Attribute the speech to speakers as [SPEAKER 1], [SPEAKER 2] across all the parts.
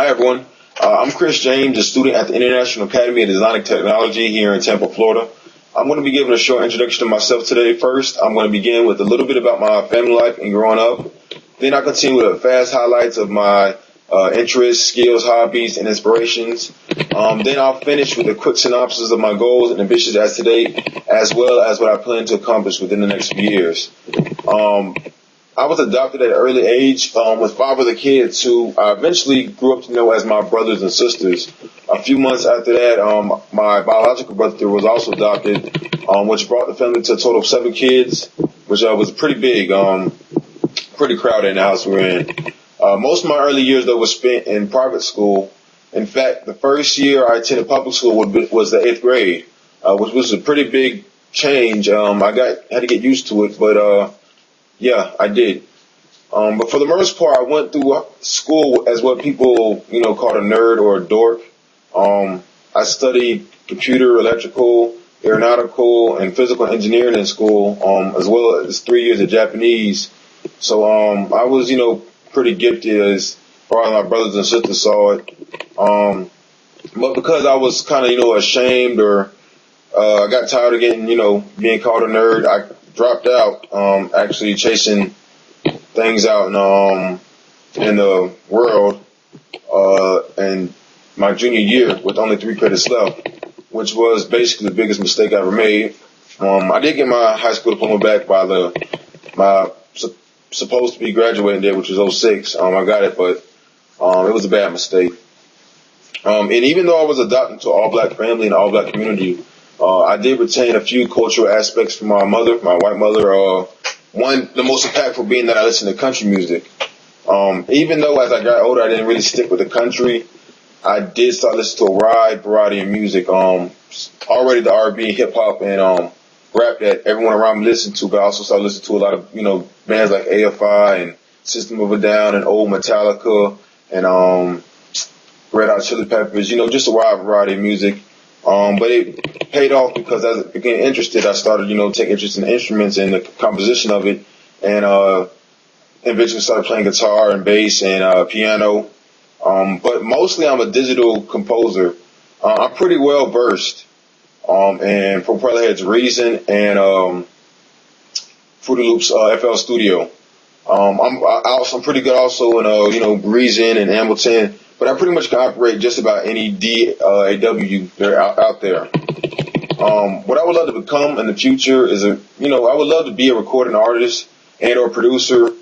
[SPEAKER 1] Hi, everyone. I'm Chris James, a student at the International Academy of Design and Technology here in Tampa, Florida. I'm going to be giving a short introduction to myself today. First, I'm going to begin with a little bit about my family life and growing up. Then I'll continue with fast highlights of my interests, skills, hobbies, and inspirations. Then I'll finish with a quick synopsis of my goals and ambitions as today, as well as what I plan to accomplish within the next few years. I was adopted at an early age with 5 other kids who I eventually grew up to know as my brothers and sisters. A few months after that, my biological brother was also adopted, which brought the family to a total of 7 kids, which was pretty big, pretty crowded in the house we were in. Most of my early years, though, was spent in private school. In fact, the first year I attended public school was the 8th grade, which was a pretty big change. Had to get used to it, but yeah, I did. But for the most part, I went through school as what people, call a nerd or a dork. I studied computer, electrical, aeronautical, and physical engineering in school, as well as 3 years of Japanese. So, I was, pretty gifted as far as my brothers and sisters saw it. But because I was kind of, ashamed or, I got tired of getting, being called a nerd, I dropped out, actually chasing things out in the world, and my junior year with only 3 credits left, which was basically the biggest mistake I ever made. I did get my high school diploma back by my supposed to be graduating date, which was '06. I got it, but it was a bad mistake. And even though I was adopted to an all-black family and all-black community, I did retain a few cultural aspects from my mother, my white mother. The most impactful being that I listened to country music. Even though as I got older, I didn't really stick with the country, I did start listening to a wide variety of music. Already the R&B, hip hop, and rap that everyone around me listened to, but I also started listening to a lot of bands like AFI and System of a Down and old Metallica and Red Hot Chili Peppers. Just a wide variety of music. But it paid off because as I became interested, I started, taking interest in instruments and the composition of it, and eventually started playing guitar and bass and piano. But mostly I'm a digital composer. I'm pretty well versed in Propeller Heads Reason and Fruity Loops FL Studio. I'm pretty good also in Reason and Ableton. But I pretty much can operate just about any DAW there out there. What I would love to become in the future is I would love to be a recording artist and or producer.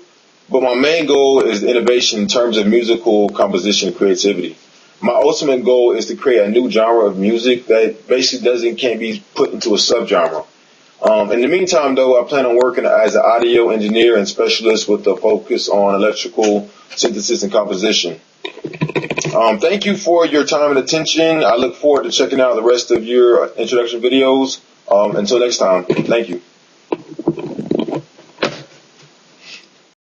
[SPEAKER 1] But my main goal is innovation in terms of musical composition and creativity. My ultimate goal is to create a new genre of music that basically can't be put into a subgenre. In the meantime, though, I plan on working as an audio engineer and specialist with a focus on electrical synthesis and composition. Thank you for your time and attention. I look forward to checking out the rest of your introduction videos. Until next time, thank you.